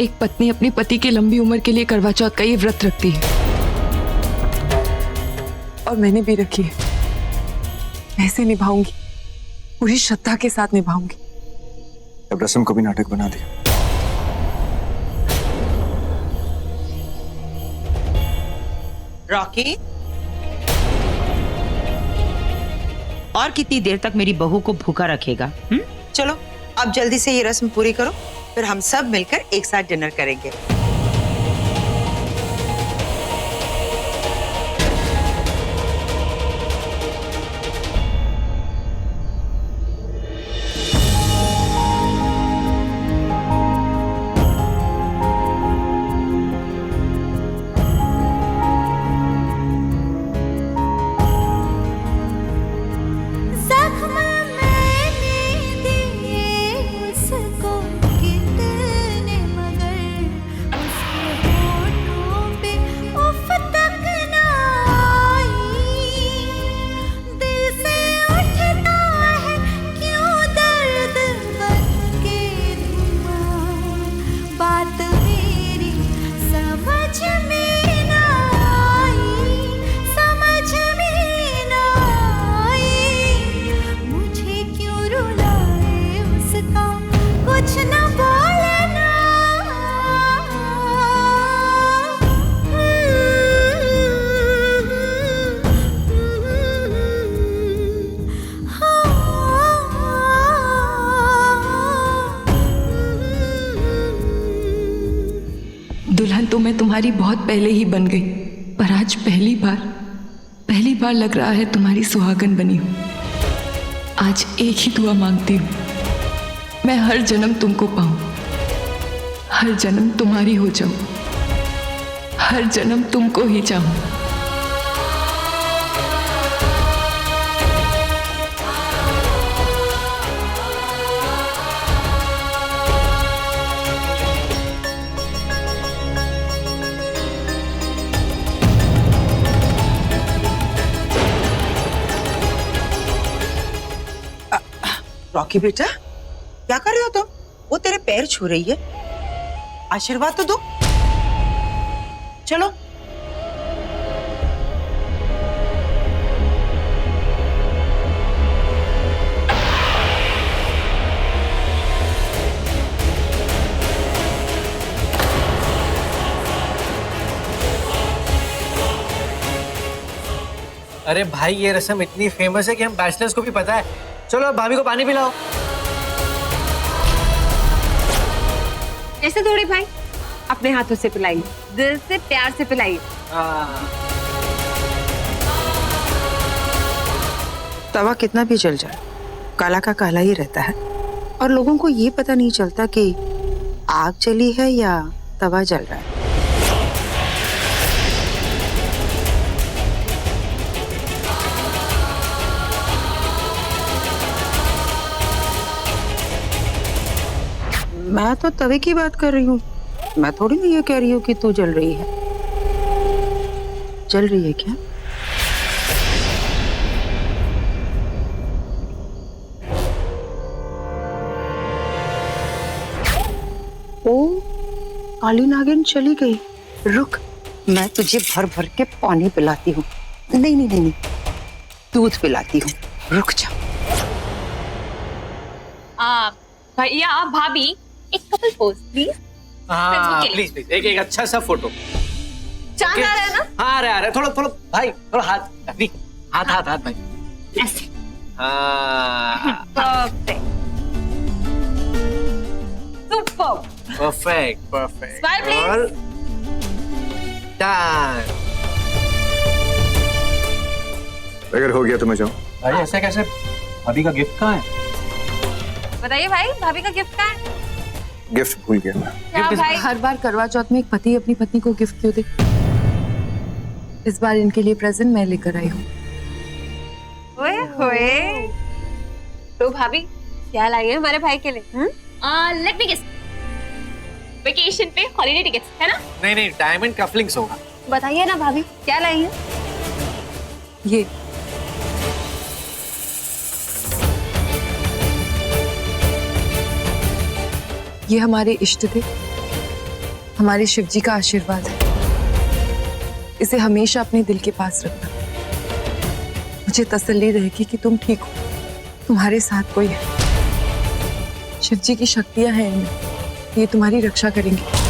एक पत्नी अपनी पति की लंबी उम्र के लिए करवा चौथ का ये व्रत रखती है, और मैंने भी रखी है। मैं इसे निभाऊंगी, पूरी श्रद्धा के साथ निभाऊंगी। अब रस्म को भी नाटक बना दिया। रॉकी, और कितनी देर तक मेरी बहू को भूखा रखेगा? चलो अब जल्दी से ये रस्म पूरी करो, फिर हम सब मिलकर एक साथ डिनर करेंगे। दुल्हन तो मैं तुम्हारी बहुत पहले ही बन गई, पर आज पहली बार लग रहा है तुम्हारी सुहागन बनी हूं। आज एक ही दुआ मांगती हूं, मैं हर जन्म तुमको पाऊं, हर जन्म तुम्हारी हो जाऊं, हर जन्म तुमको ही चाहूं। रॉकी बेटा, क्या कर रहे हो तुम? वो तेरे पैर छू रही है, आशीर्वाद तो दो। चलो। अरे भाई, ये रस्म इतनी फेमस है कि हम बैचलर्स को भी पता है। चलो भाभी को पानी पिलाओ। ऐसे थोड़ी भाई, अपने हाथों से पिलाइए, दिल से प्यार से पिलाइए। तवा कितना भी जल जाए, काला का काला ही रहता है, और लोगों को ये पता नहीं चलता कि आग जली है या तवा जल रहा है। मैं तो तवे की बात कर रही हूँ, मैं थोड़ी नहीं ये कह रही हूँ कि तू जल रही है। जल रही है क्या? ओ, काली नागिन चली गई। रुक, मैं तुझे भर भर के पानी पिलाती हूँ। नहीं, दूध पिलाती हूँ। रुक जा। भैया भाभी, एक कपल पोज प्लीज। हाँ प्लीज, एक अच्छा सा फोटो। चांद आ रहा है ना? हाँ, आ रहा है। थोड़ा भाई, थोड़ा हाथ भाई, ऐसे। हाँ, परफेक्ट। Smile, please. और डन। अगर हो गया तो मैं जाऊं। भाई ऐसा कैसे? भाभी का गिफ्ट कहाँ है? बताइए भाई, भाभी का गिफ्ट कहाँ है? गिफ्ट भूल गया मैं। क्या भाई? हर बार करवा चौथ में एक पति अपनी पत्नी को गिफ्ट क्यों दे? इस बार इनके लिए प्रेजेंट मैं लेकर आई हूँ। ओए होए, तो भाभी क्या लाई है हमारे भाई के लिए? लेट मी गेस, वेकेशन पे हॉलिडे टिकट्स है ना? नहीं, डायमंड कफलिंग्स होगा। बताइए ना भाभी, क्या लाई है? ये हमारे इष्ट थे, हमारे शिव जी का आशीर्वाद है, इसे हमेशा अपने दिल के पास रखना। मुझे तसल्ली रहेगी कि तुम ठीक हो, तुम्हारे साथ कोई है। शिव जी की शक्तियां हैं इनमें, ये तुम्हारी रक्षा करेंगे।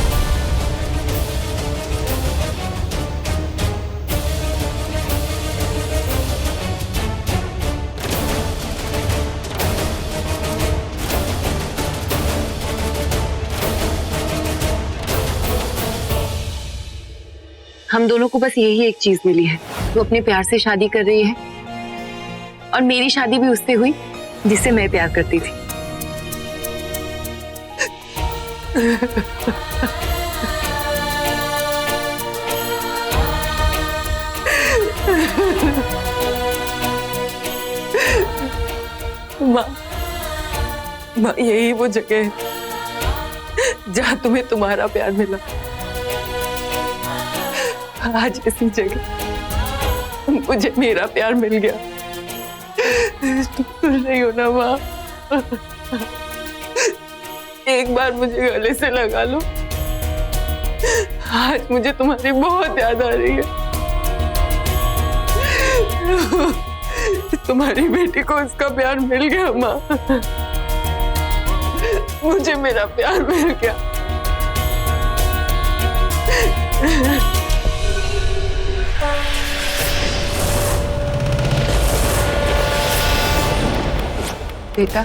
हम दोनों को बस यही एक चीज मिली है, वो अपने प्यार से शादी कर रही है और मेरी शादी भी उससे हुई जिससे मैं प्यार करती थी। माँ, यही वो जगह है जहाँ तुम्हें तुम्हारा प्यार मिला। आज इसी जगह मुझे मेरा प्यार मिल गया। तुम सुन रही हो ना माँ? एक बार मुझे गले से लगा लो। आज मुझे तुम्हारी बहुत याद आ रही है। तुम्हारी बेटी को उसका प्यार मिल गया माँ, मुझे मेरा प्यार मिल गया। बेटा,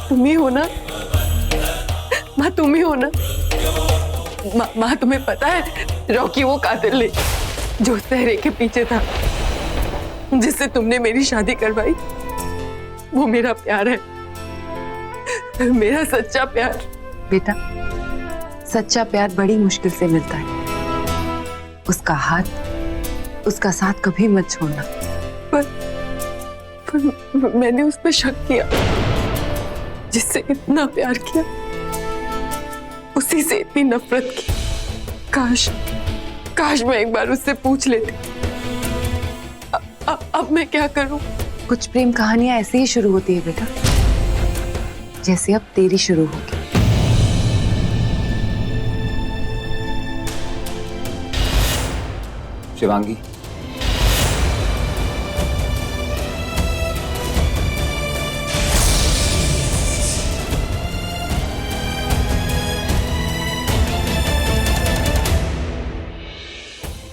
तुम ही हो ना माँ? तुम ही हो ना माँ? तुम्हें पता है रॉकी वो कातिल है जो सहरे के पीछे था, जिससे तुमने मेरी शादी करवाई। वो मेरा प्यार है, मेरा सच्चा प्यार। बेटा, सच्चा प्यार बड़ी मुश्किल से मिलता है। उसका हाथ, उसका साथ कभी मत छोड़ना। पर मैंने उस पर शक किया, जिससे इतना प्यार किया, उसी से इतनी नफरत की। काश मैं एक बार उससे पूछ लेती। अब मैं क्या करूं? कुछ प्रेम कहानियां ऐसे ही शुरू होती है बेटा, जैसे अब तेरी शुरू होगी। शिवांगी,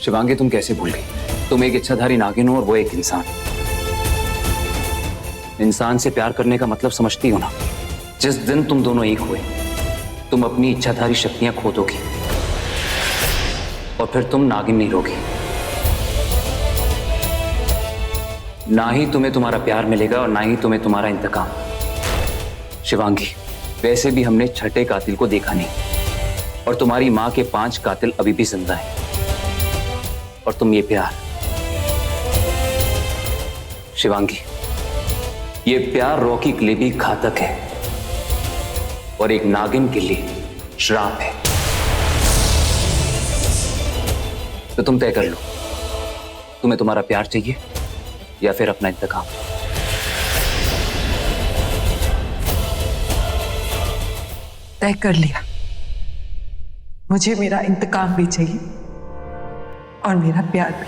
शिवांगी तुम कैसे भूल गई? तुम एक इच्छाधारी नागिन हो और वो एक इंसान। इंसान से प्यार करने का मतलब समझती हो ना? जिस दिन तुम दोनों एक हुए, तुम अपनी इच्छाधारी शक्तियां खो दोगी और फिर तुम नागिन नहीं रहोगी। ना ही तुम्हें तुम्हारा प्यार मिलेगा और ना ही तुम्हें तुम्हारा इंतकाम। शिवांगी, वैसे भी हमने छठे कातिल को देखा नहीं और तुम्हारी मां के 5 कातिल अभी भी जिंदा हैं। और तुम ये प्यार, शिवांगी, ये प्यार रॉकी के लिए भी घातक है और एक नागिन के लिए श्राप है। तो तुम तय कर लो, तुम्हें तुम्हारा प्यार चाहिए या फिर अपना इंतकाम। तय कर लिया, मुझे मेरा इंतकाम भी चाहिए और मेरा प्यार भी।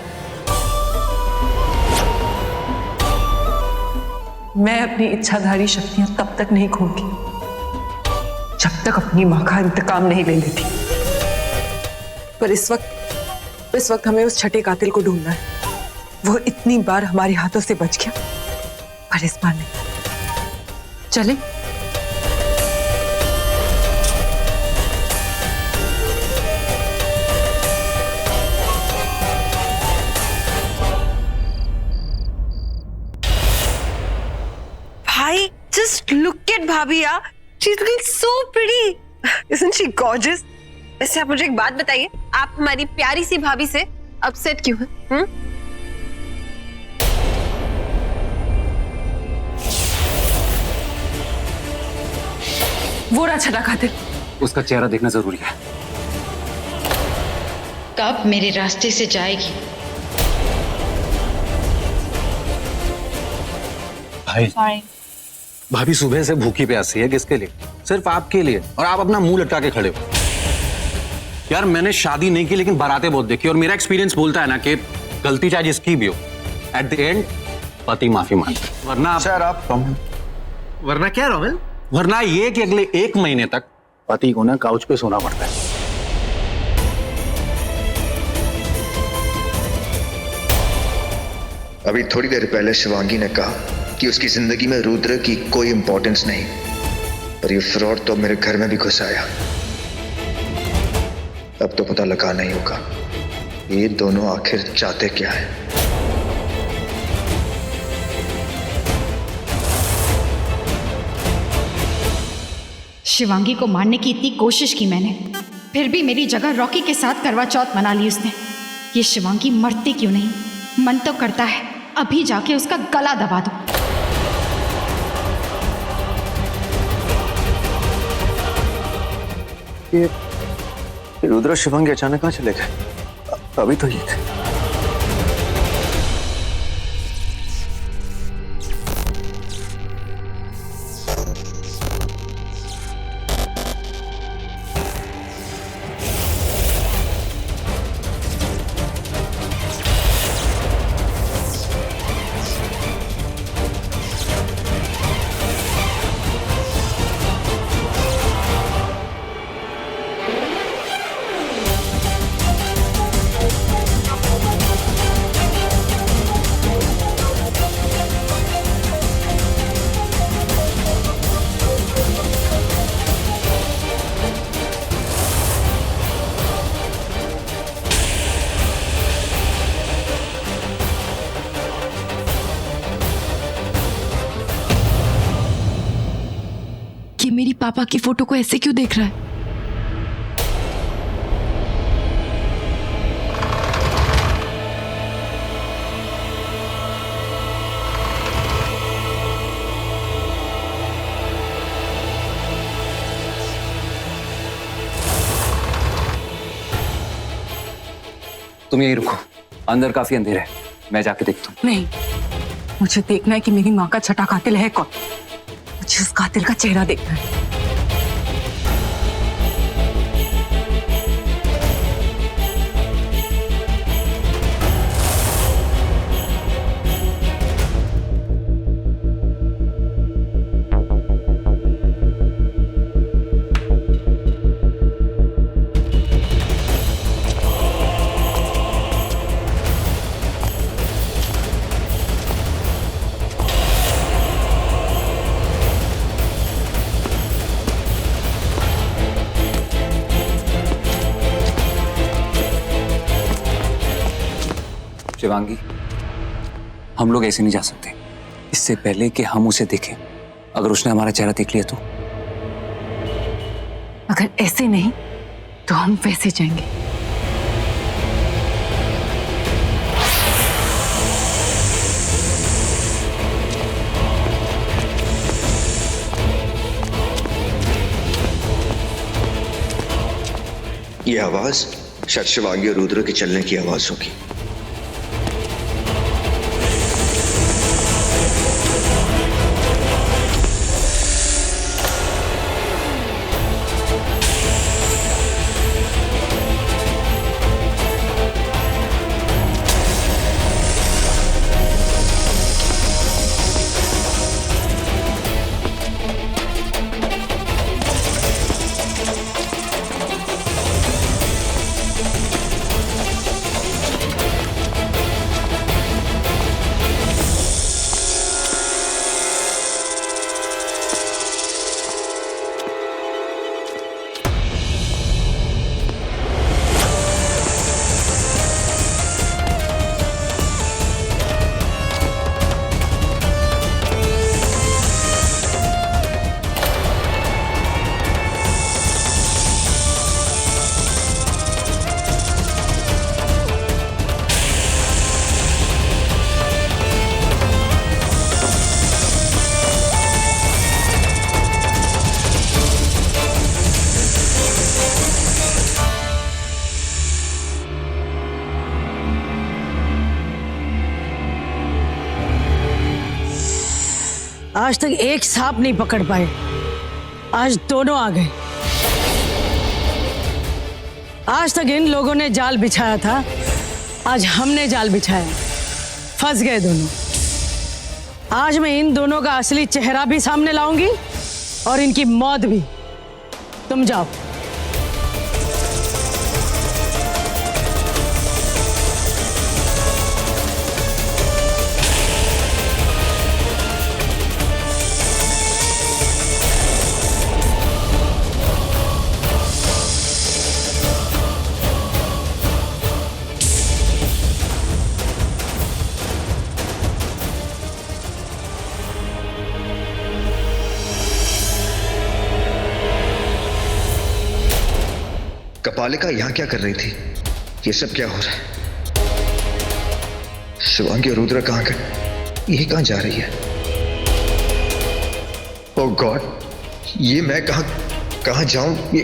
मैं अपनी इच्छाधारी शक्तियां तब तक नहीं खोऊंगी जब तक अपनी मां का इंतकाम नहीं ले लेती। पर इस वक्त हमें उस छठे कातिल को ढूंढना है। वो इतनी बार हमारे हाथों से बच गया, पर इस बार नहीं। चले? भाई, just look at भाभी यार, she's looking so pretty, isn't she gorgeous? वैसे आप मुझे एक बात बताइए, आप हमारी प्यारी सी भाभी से अपसेट क्यों हैं? वो रहा छठा कातिल। उसका चेहरा देखना जरूरी है। कब मेरे रास्ते से जाएगी। भाई Sorry. भाभी सुबह से भूखी प्यासी है, किसके लिए? सिर्फ आपके लिए, और आप अपना मुंह लटका के खड़े हो। यार मैंने शादी नहीं की लेकिन बारातें बहुत देखी, और मेरा एक्सपीरियंस बोलता है ना कि गलती चाहे जिसकी भी हो, एट द एंड पति माफी मांगता है। वरना क्या रोमिल? वरना ये कि अगले 1 महीने तक पति को ना काउच पे सोना पड़ता है। अभी थोड़ी देर पहले शिवांगी ने कहा कि उसकी जिंदगी में रुद्र की कोई इंपॉर्टेंस नहीं, पर ये फ्रॉड तो मेरे घर में भी घुस आया। अब तो पता लगाना ही होगा ये दोनों आखिर चाहते क्या है। शिवांगी को मारने की इतनी कोशिश की मैंने, फिर भी मेरी जगह रॉकी के साथ करवा चौथ मना ली उसने। ये शिवांगी मरती क्यों नहीं? मन तो करता है अभी जाके उसका गला दबा दो। ये रुद्र शिवांगी अचानक कहाँ चले गए? अभी तो ये थे। ये मेरी पापा की फोटो को ऐसे क्यों देख रहा है? तुम यहीं रुको, अंदर काफी अंधेरा है, मैं जाके देखता हूँ। नहीं, मुझे देखना है कि मेरी माँ का छठा कातिल है कौन। मुझे उस कातिल का चेहरा देखना है। शिवांगी, हम लोग ऐसे नहीं जा सकते। इससे पहले कि हम उसे देखें, अगर उसने हमारा चेहरा देख लिया तो? अगर ऐसे नहीं तो हम वैसे जाएंगे। ये आवाज शायद शिवांगी और रुद्र के चलने की आवाज होगी। आज तक एक सांप नहीं पकड़ पाए, आज दोनों आ गए। आज तक इन लोगों ने जाल बिछाया था, आज हमने जाल बिछाया, फंस गए दोनों। आज मैं इन दोनों का असली चेहरा भी सामने लाऊंगी और इनकी मौत भी। तुम जाओ। कपालिका यहां क्या कर रही थी? ये सब क्या हो रहा है? शिवांगी और रुद्र कहां गए? ये कहां जा रही है? ओह गॉड, ये मैं कहां जाऊं? ये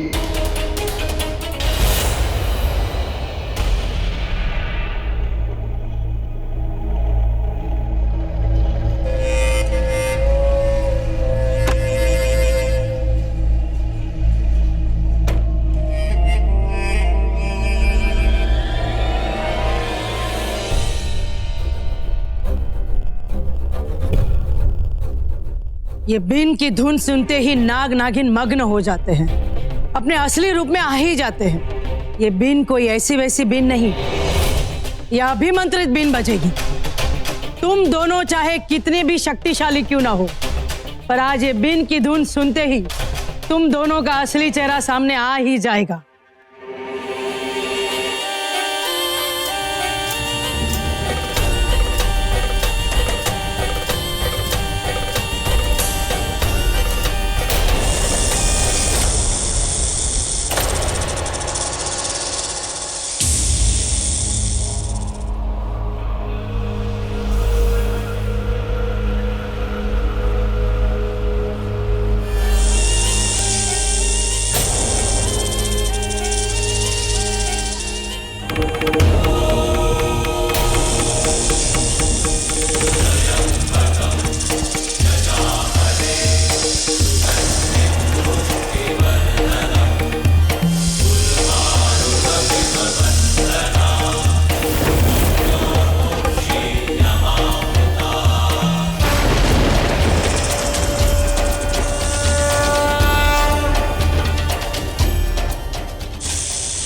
ये बीन की धुन सुनते ही नाग नागिन मग्न हो जाते हैं, अपने असली रूप में आ ही जाते हैं। ये बीन कोई ऐसी वैसी बीन नहीं, यह अभिमंत्रित बीन बजेगी। तुम दोनों चाहे कितने भी शक्तिशाली क्यों ना हो, पर आज ये बीन की धुन सुनते ही तुम दोनों का असली चेहरा सामने आ ही जाएगा।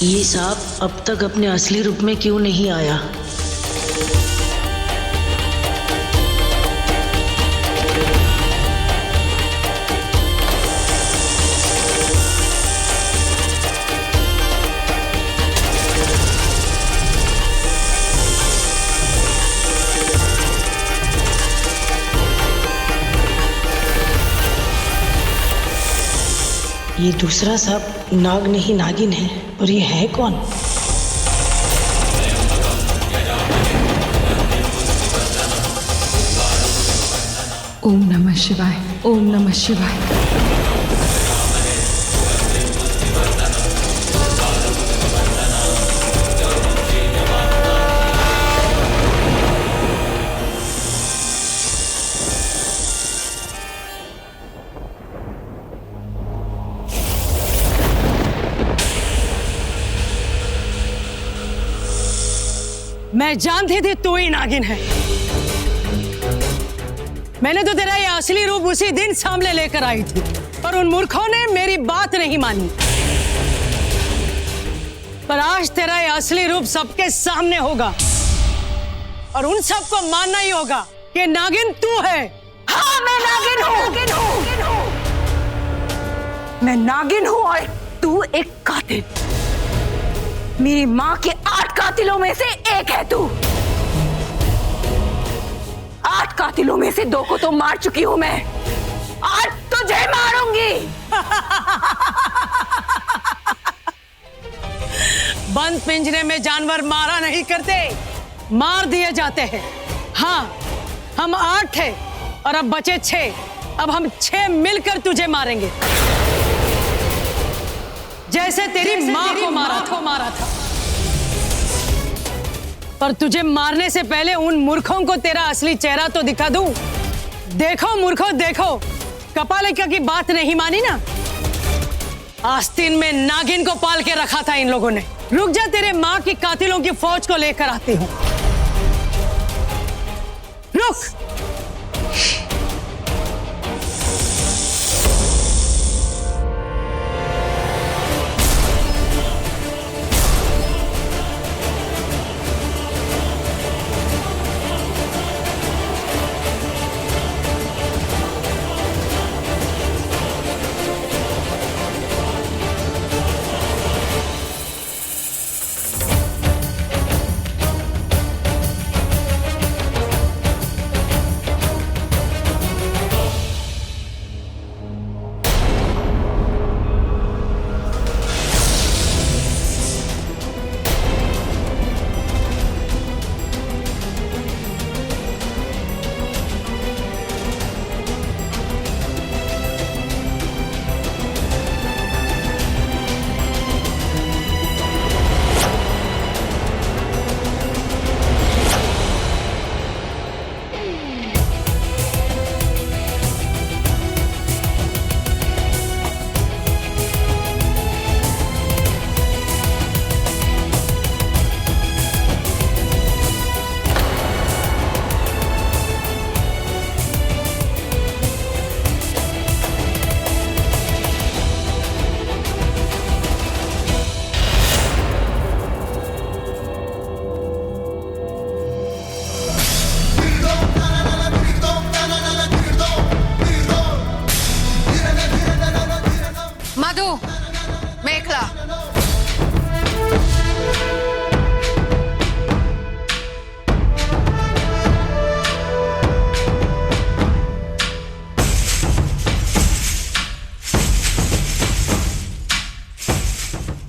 ये सांप अब तक अपने असली रूप में क्यों नहीं आया? ये दूसरा सांप नाग नहीं नागिन है, और ये है कौन? ओम नमः शिवाय, ओम नमः शिवाय। मैं जानती थी तू ही नागिन है। मैंने तो तेरा ये असली रूप उसी दिन सामने लेकर आई थी, पर उन मूर्खों ने मेरी बात नहीं मानी। पर आज तेरा ये असली रूप सबके सामने होगा, और उन सबको मानना ही होगा कि नागिन तू है। हाँ, मैं नागिन हूँ। मैं नागिन हूँ और तू एक कातिल। मेरी माँ के 8 कातिलों में से एक है तू। 8 कातिलों में से 2 को तो मार चुकी हूं मैं, आज तुझे मारूंगी। बंद पिंजरे में जानवर मारा नहीं करते, मार दिए जाते हैं। हाँ, हम 8 थे और अब बचे 6। अब हम 6 मिलकर तुझे मारेंगे, जैसे तेरी माँ को मारा था। पर तुझे मारने से पहले उन मूर्खों को तेरा असली चेहरा तो दिखा दूं, देखो मूर्खो देखो, कपालिका की बात नहीं मानी ना। आस्तीन में नागिन को पाल के रखा था इन लोगों ने। रुक जा, तेरे माँ की कातिलों की फौज को लेकर आती हूँ। रुक। मधु, मेखला।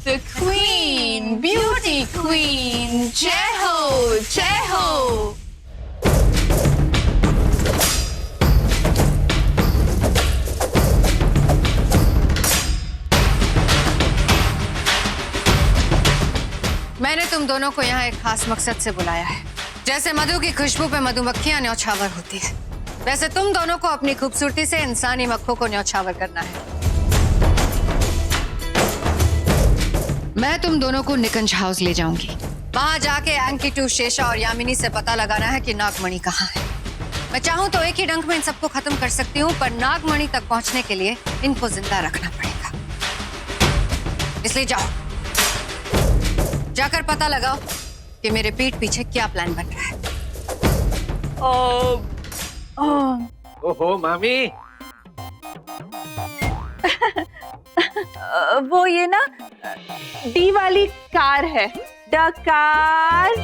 The Queen, Beauty Queen, जय हो, जय हो। मैंने तुम दोनों को यहाँ एक खास मकसद से बुलाया है। जैसे मधु की खुशबू पे मधुमक्खियां न्यौछावर होती है, वैसे तुम दोनों को अपनी खूबसूरती से इंसानी मक्खों को न्यौछावर करना है। मैं तुम दोनों को निकंज हाउस ले जाऊंगी। वहां जाके अंकितू, शेषा और यामिनी से पता लगाना है कि नागमणि कहाँ है। मैं चाहूं तो एक ही डंक में इन सबको खत्म कर सकती हूँ, पर नागमणि तक पहुंचने के लिए इनको जिंदा रखना पड़ेगा। इसलिए जाओ, जाकर पता लगाओ कि मेरे पीठ पीछे क्या प्लान बन रहा है। ओहो मामी, वो ये ना डी वाली कार है, द कार।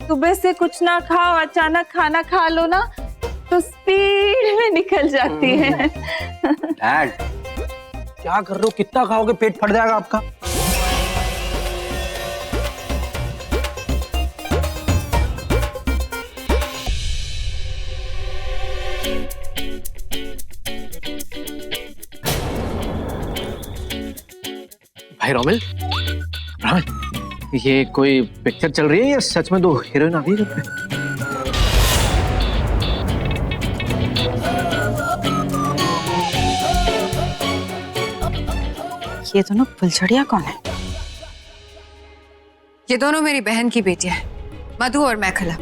सुबह से कुछ ना खाओ, अचानक खाना खा लो ना तो स्पीड में निकल जाती है। डैड क्या कर रहे हो? कितना खाओगे? पेट फट जाएगा आपका। भाई रोमिल, ये कोई पिक्चर चल रही है या सच में दो हीरोइन आ गई है? ये दोनों फुलझड़िया कौन है? ये दोनों मेरी बहन की बेटियां हैं, मधु और मेखला।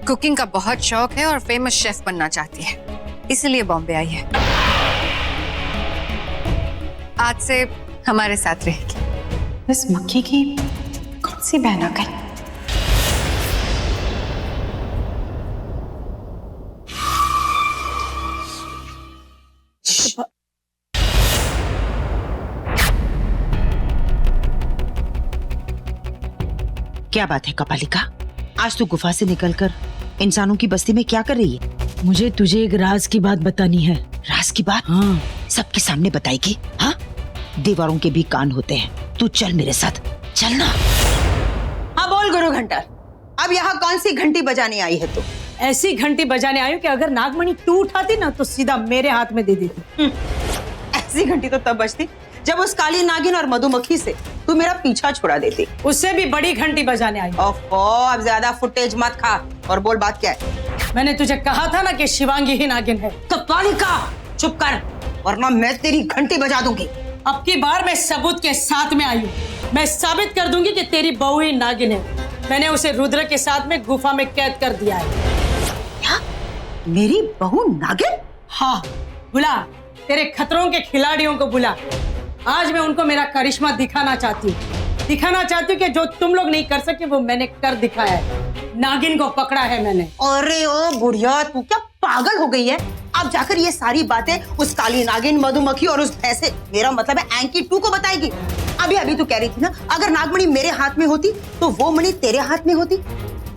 कुकिंग का बहुत शौक है और फेमस शेफ बनना चाहती है, इसलिए बॉम्बे आई है। आज से हमारे साथ रहेगी। इस मक्खी की कौन सी बहन आ गई? क्या बात है कपालिका, आज तू गुफा से निकलकर इंसानों की बस्ती में क्या कर रही है? मुझे तुझे एक राज की बात बतानी है। राज की बात? हाँ। सबके सामने बताएगी? हाँ, दीवारों के भी कान होते हैं। तू चल मेरे साथ, चलना। हाँ बोल गुरु घंटा, अब यहाँ कौन सी घंटी बजाने आई है तू? ऐसी घंटी बजाने आई हूँ कि अगर नागमणि तू उठाती ना तो सीधा मेरे हाथ में दे देती। ऐसी घंटी तो तब बजती जब उस काली नागिन और मधुमक्खी से तू मेरा पीछा छुड़ा देती। उससे भी बड़ी घंटी बजाने आई। ओहो, अब ज्यादा फुटेज मत खा और बोल बात क्या है। मैंने तुझे कहा था ना कि शिवांगी ही नागिन है। कपालिका चुप कर, वरना मैं तेरी घंटी बजा दूंगी। अब की बार मैं सबूत के साथ में आई हूँ। मैं साबित कर दूंगी कि तेरी बहू ही नागिन है। मैंने उसे रुद्र के साथ में गुफा में कैद कर दिया है। क्या? मेरी बहू नागिन? हाँ, बुला तेरे खतरों के खिलाड़ियों को बुला। आज मैं उनको मेरा करिश्मा दिखाना चाहती हूँ कि जो तुम लोग नहीं कर सके वो मैंने कर दिखाया है। नागिन को पकड़ा है मैंने। अरे ओ बुढ़िया, तू क्या पागल हो गई है? अब जाकर ये सारी बातें उस काली नागिन, मधुमक्खी और उस भैंसे, मेरा मतलब है एंकी 2 को बताएगी। अभी तू कह रही थी ना, अगर नागमणि मेरे हाथ में होती तो वो मणि तेरे हाथ में होती।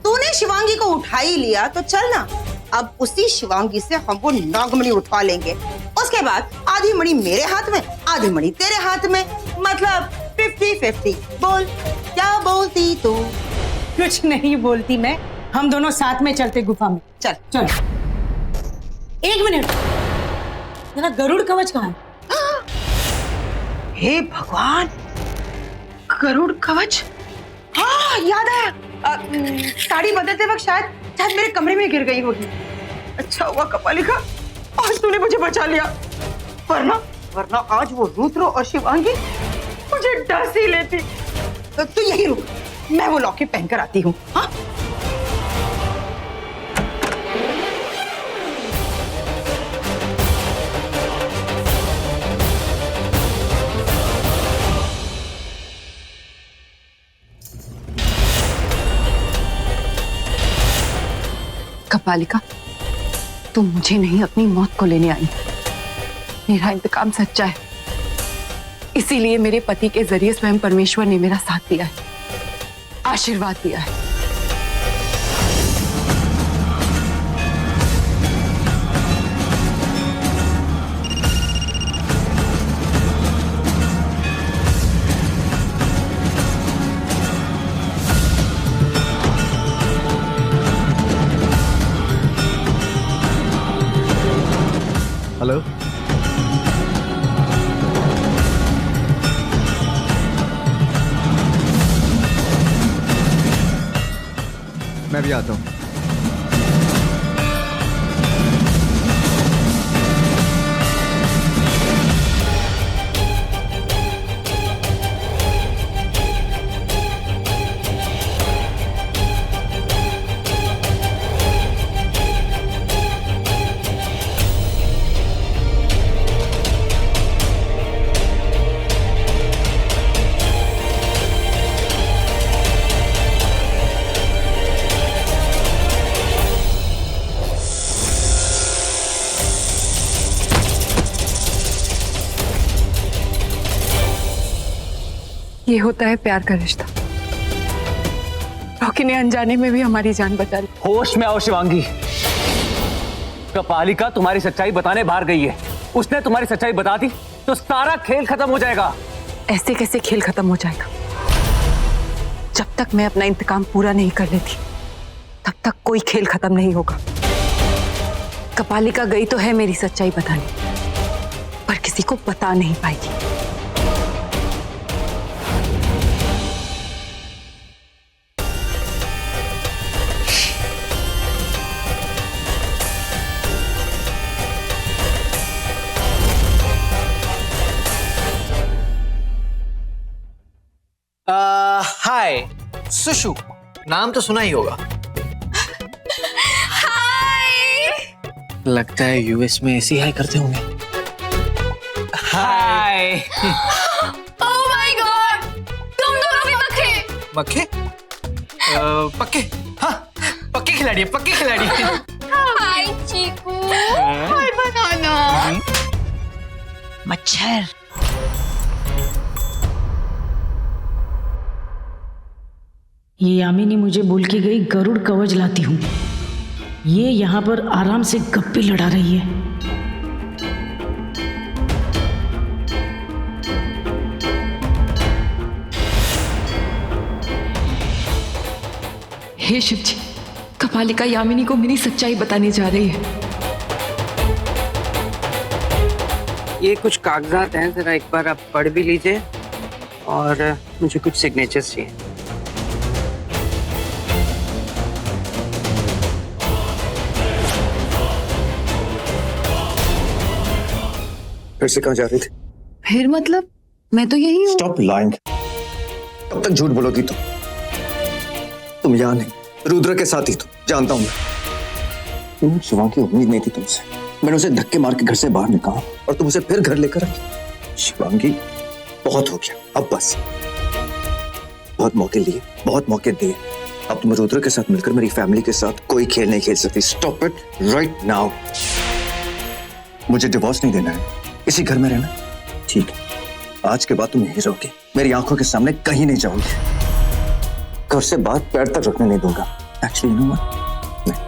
तूने शिवांगी को उठा ही लिया तो चल ना, अब उसी शिवांगी से हम वो नागमणि उठवा लेंगे। उसके बाद आधी मणि मेरे हाथ में, आधी मणि तेरे हाथ में, मतलब 50-50। बोल, क्या बोलती तू? कुछ नहीं बोलती मैं। हम दोनों साथ में चलते गुफा में। चल चल। 1 मिनट, तेरा गरुड़ कवच कहाँ है? हे भगवान, गरुड़ कवच? हाँ याद आया, साड़ी बदलते वक्त शायद मेरे कमरे में गिर गई होगी। अच्छा हुआ कपालिका, आज तूने मुझे बचा लिया, वरना आज वो रुद्र और शिवांगी मुझे डस ही लेती। तू यही रुक, मैं वो लॉकेट पहनकर आती हूँ। हाँ कपालिका, तुम मुझे नहीं अपनी मौत को लेने आई। मेरा इंतकाम सच्चा है, इसीलिए मेरे पति के जरिए स्वयं परमेश्वर ने मेरा साथ दिया है, आशीर्वाद दिया है। हेलो, मैं भी आता हूँ। ये होता है प्यार का रिश्ता। रॉकी ने अनजाने में भी हमारी जान बचा ली। होश में आओ शिवांगी। कपालिका तुम्हारी सच्चाई बताने बाहर गई है। उसने तुम्हारी सच्चाई बता दी तो सारा खेल खत्म हो जाएगा। ऐसे कैसे खेल खत्म हो जाएगा? जब तक मैं अपना इंतकाम पूरा नहीं कर लेती तब तक कोई खेल खत्म नहीं होगा। कपालिका गई तो है मेरी सच्चाई बताने, पर किसी को बता नहीं पाएगी। हाय सुशु, नाम तो सुना ही होगा। लगता है यूएस में ऐसे हाय करते होंगे। हाय। ओह माय गॉड, तुम दोनों भी मक्खे। मक्खे? पक्के? हाँ, पक्के खिलाड़ी है, पक्के खिलाड़ी है। हाय चीकू, हाय बनाना। मच्छर। ये यामिनी मुझे बोल के गई गरुड़ कवच लाती हूँ। ये यहाँ पर आराम से गप्पे लड़ा रही है। हे शिव जी, कपालिका यामिनी को मेरी सच्चाई बताने जा रही है। ये कुछ कागजात हैं, जरा एक बार आप पढ़ भी लीजिए और मुझे कुछ सिग्नेचर्स चाहिए। फिर से कहाँ जा रही थी? फिर मतलब मैं तो यही हूँ। Stop lying. कब तक झूठ बोलोगी तुम यहाँ नहीं, रुद्र के साथ ही तुम, जानता हूँ मैं। शिवांगी की उम्मीद नहीं थी तुमसे। मैंने उसे धक्के मार के घर से बाहर निकाला और तुम उसे फिर घर लेकर आई। शिवांगी बहुत हो गया, अब बस। बहुत मौके लिए, बहुत मौके दिए। अब तुम रुद्र के साथ मिलकर मेरी फैमिली के साथ कोई खेल नहीं खेल सकती। Stop it right now. मुझे डिवोर्स नहीं देना है, इसी घर में रहना। ठीक है, आज के बाद तुम यहीं रहोगे, मेरी आंखों के सामने कहीं नहीं जाओगे। घर से बाहर पैर तक रखने नहीं दूंगा। एक्चुअली यू नो व्हाट, नहीं,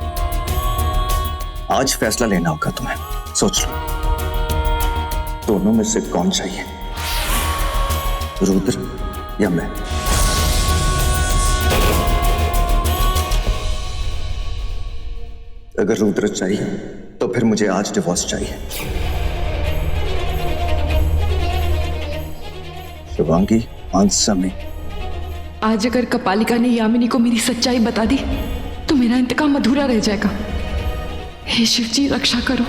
आज फैसला लेना होगा तुम्हें। सोच लो, दोनों में से कौन चाहिए, रुद्र या मैं? अगर रुद्र चाहिए तो फिर मुझे आज डिवोर्स चाहिए। Shivangi, answer me. आज अगर कपालिका ने यामिनी को मेरी सच्चाई बता दी तो मेरा इंतकाम अधूरा रह जाएगा। हे शिव जी, रक्षा करो।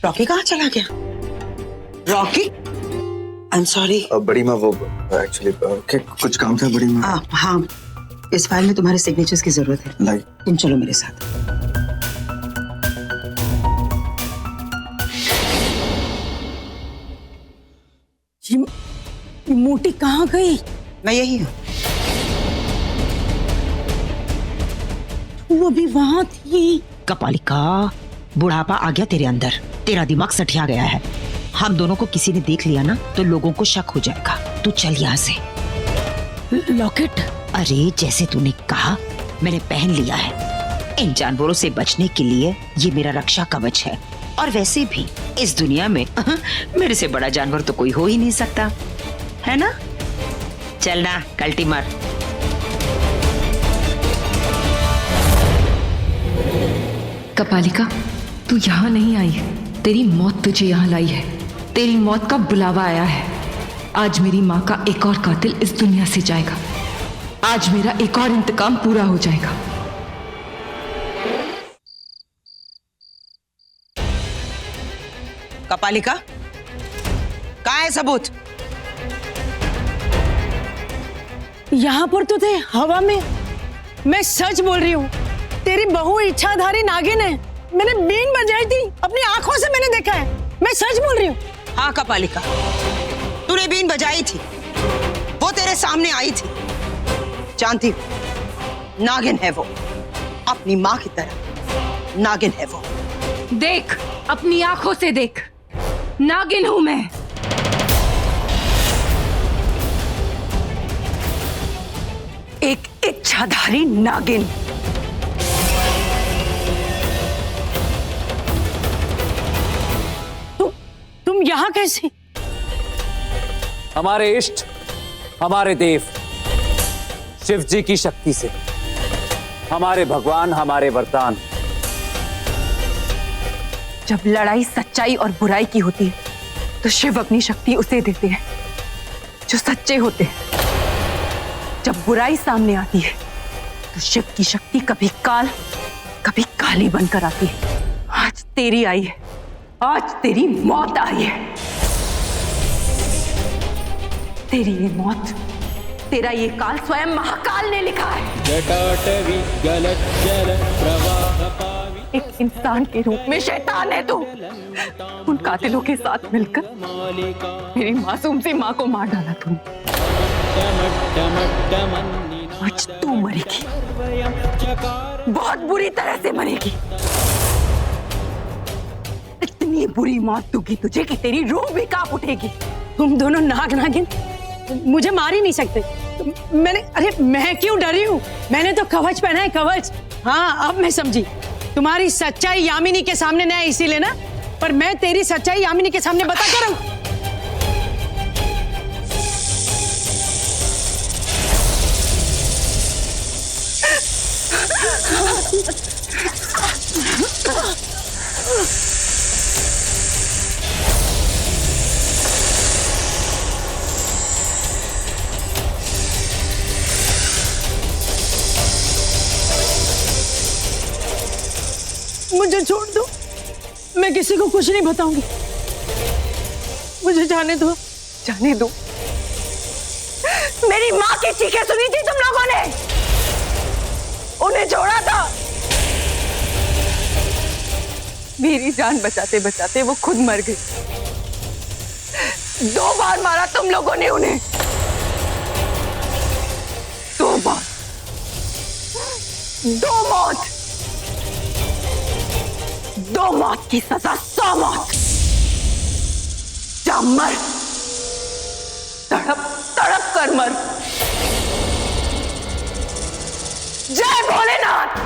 रॉकी कहाँ चला गया? Rocky, I am sorry. बड़ी माँ, वो एक्चुअली कुछ काम था बड़ी माँ। हाँ, इस फाइल में तुम्हारे सिग्नेचर्स की जरूरत है। लाई। तुम चलो मेरे साथ। ये मोटी कहाँ गई? मैं यही हूँ। तू अभी वहां थी? कपालिका, बुढ़ापा आ गया तेरे अंदर, तेरा दिमाग सठिया गया है। हम दोनों को किसी ने देख लिया ना तो लोगों को शक हो जाएगा। तू चल यहाँ से। लॉकेट? अरे जैसे तूने कहा, मैंने पहन लिया है। इन जानवरों से बचने के लिए ये मेरा रक्षा कवच है। और वैसे भी इस दुनिया में मेरे से बड़ा जानवर तो कोई हो ही नहीं सकता, है ना? चल ना, कल्टी मार। कपालिका, तू यहाँ नहीं आई है, तेरी मौत तुझे यहाँ लाई है। तेरी मौत का बुलावा आया है। आज मेरी माँ का एक और कातिल इस दुनिया से जाएगा। आज मेरा एक और इंतकाम पूरा हो जाएगा। कपालिका, कहाँ है सबूत? यहाँ पर तो थे, हवा में। मैं सच बोल रही हूँ, तेरी बहू इच्छाधारी नागिन है। मैंने बीन बजाई थी, अपनी आंखों से मैंने देखा है। मैं सच बोल रही हूँ। हाँ कपालिका, तूने बीन बजाई थी, वो तेरे सामने आई थी। जानती हूँ, नागिन है वो, अपनी माँ की तरह नागिन है वो। देख, अपनी आंखों से देख, नागिन हूं मैं। एक इच्छाधारी नागिन। तुम यहाँ कैसे? हमारे इष्ट, हमारे देव शिव जी की शक्ति से, हमारे भगवान, हमारे वरदान। जब लड़ाई सच्चाई और बुराई की होती है तो शिव अपनी शक्ति उसे देते हैं जो सच्चे होते हैं। जब बुराई सामने आती है तो शिव की शक्ति कभी काल, कभी काली बनकर आती है। आज तेरी आई है, आज तेरी मौत आई है। तेरी ये मौत, तेरा ये काल स्वयं महाकाल ने लिखा है। एक इंसान के रूप में शैतान है तू। उन कातिलों के साथ मिलकर मेरी मासूम सी माँ को मार डाला तूने। आज तू मरेगी, बहुत बुरी तरह से मरेगी। इतनी बुरी मौत दूंगी तुझे कि तेरी रूह भी कांप उठेगी। तुम दोनों नाग नागिन मुझे मार ही नहीं सकते। अरे मैं क्यों डरी हूँ? मैंने तो कवच पहना है, कवच। हाँ, अब मैं समझी। तुम्हारी सच्चाई यामिनी के सामने नहीं है इसीलिए ना, पर मैं तेरी सच्चाई यामिनी के सामने बता कर रहूं। मुझे मुझे छोड़ दो, मैं किसी को कुछ नहीं बताऊंगी, मुझे जाने दो। जाने दो? मेरी माँ की चीखें सुनी थी तुम लोगों ने, उन्हें छोड़ा था। मेरी जान बचाते बचाते वो खुद मर गई। 2 बार मारा तुम लोगों ने उन्हें, 2 बार, 2 मौत, 2 मौत की सजा 100 मौत। जा मर, तड़प तड़प कर मर। जय भोलेनाथ।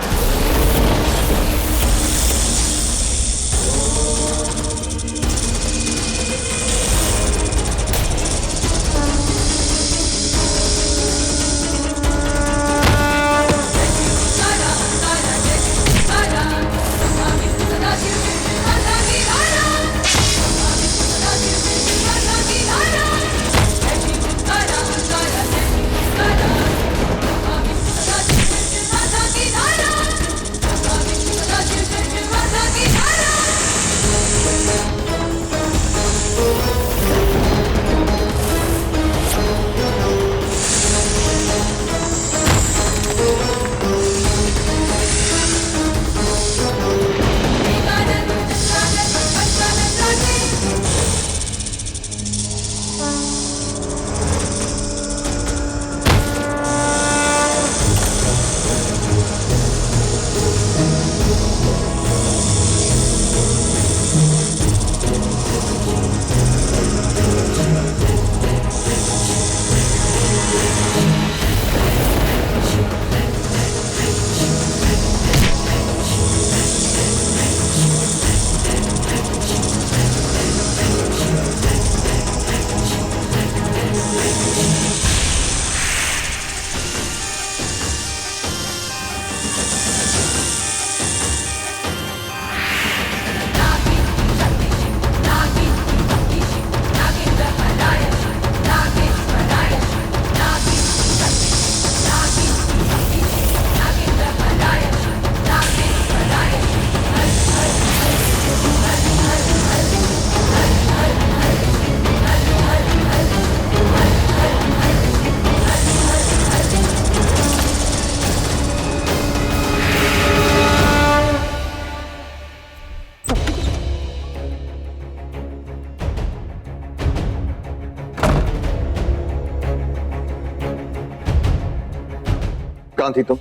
कहाँ थी तुम?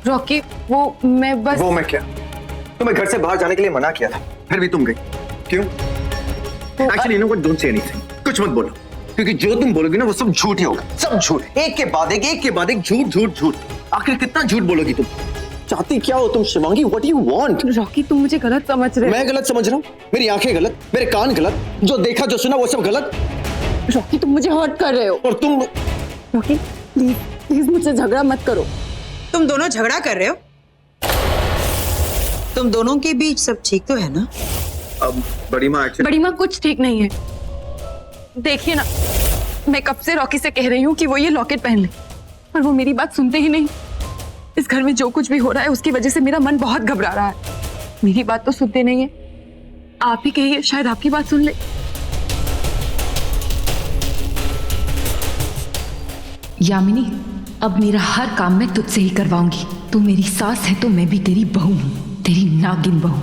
रॉकी, वो मैं बस। वो मैं क्या? तुम्हें घर से बाहर जाने के लिए मना किया था, फिर भी तुम गई क्यों? Actually know what, don't say anything, कुछ मत बोलो, क्योंकि जो तुम बोलोगी ना वो सब झूठ ही होगा, सब झूठ, एक के बाद एक झूठ झूठ झूठ। आखिर कितना झूठ बोलोगी तुम? चाहती क्या हो तुम Shivangi? What you want? Rocky, तुम मुझे गलत समझ रहे हो। मैं गलत समझ रहा हूँ? मेरी आंखें गलत, मेरे कान गलत, जो देखा जो सुना वो सब गलत। रॉकी, तुम मुझे हर्ट कर रहे हो। और तुम रॉकी, प्लीज प्लीज मुझसे झगड़ा मत करो। तुम दोनों झगड़ा कर रहे हो? तुम दोनों के बीच सब ठीक तो है ना? अब बड़ी माँ कुछ ठीक नहीं है। देखिए ना, मैं कब से रॉकी से कह रही हूँ कि वो ये लॉकेट पहन ले, पर वो मेरी बात सुनते ही नहीं। इस घर में जो कुछ भी हो रहा है उसकी वजह से मेरा मन बहुत घबरा रहा है। मेरी बात तो सुनते नहीं है। आप ही कहिए, शायद आपकी बात सुन ले। यामिनी, अब मेरा हर काम मैं तुझसे ही करवाऊंगी। तू मेरी सास है तो मैं भी तेरी बहू हूँ, तेरी नागिन बहू।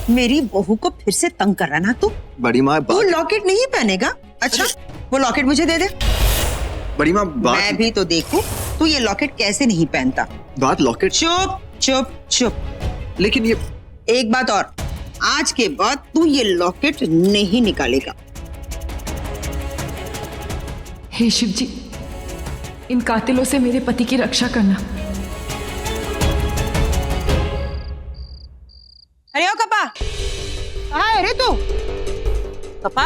मेरी बहू को फिर से तंग कर रहा ना तू? बड़ी माँ, तू लॉकेट नहीं पहनेगा? अच्छा, वो लॉकेट मुझे दे दे। बड़ी माँ, मैं भी तो देखूं तू ये लॉकेट कैसे नहीं पहनता। बात लॉकेट। चुप चुप चुप। लेकिन ये एक बात और, आज के बाद तू ये लॉकेट नहीं निकालेगा। हे शिव जी, इन कातिलों से मेरे पति की रक्षा करना। अरे ओ कपा, कहाँ है रे तू? कपा,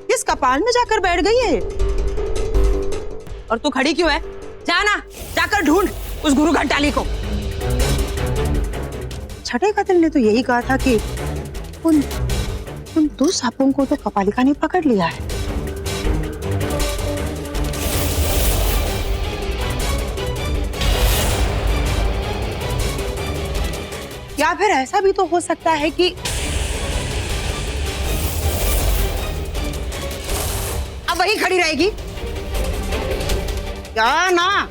किस कपाल में जाकर बैठ गई है? और तू खड़ी क्यों है? जाना, जाकर ढूंढ उस गुरु घंटाली को। छठे कातिल ने तो यही कहा था कि उन 2 सांपों को तो कपालिका ने पकड़ लिया है। या फिर ऐसा भी तो हो सकता है कि अब वही खड़ी रहेगी क्या ना?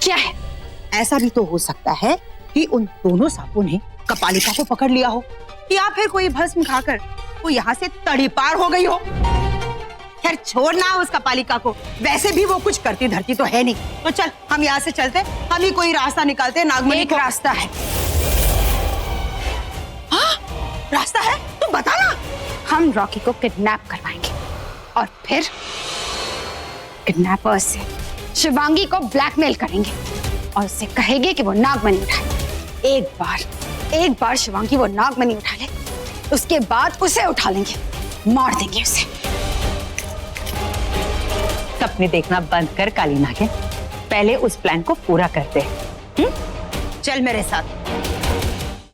क्या है? ऐसा भी तो हो सकता है कि उन दोनों सांपों ने कपालिका को पकड़ लिया हो, या फिर कोई भस्म खाकर वो यहाँ से तड़ीपार हो गई हो। खैर छोड़ना उस कपालिका को, वैसे भी वो कुछ करती धरती तो है नहीं। तो चल हम यहाँ से चलते, हम ही कोई रास्ता निकालते नागमणि एक को। रास्ता है। हाँ, रास्ता है तो बता ना। हम रॉकी को किडनैप करवाएंगे और फिर किडनैपर्स से शिवांगी को ब्लैकमेल करेंगे और उससे कहेंगे कि वो नागमणि उठाए। एक बार शिवांगी वो नागमणि उठा ले, उसके बाद उसे उठा लेंगे, मार देंगे उसे। सपने देखना बंद कर काली नागिन, पहले उस प्लान को पूरा करते हैं। चल मेरे साथ।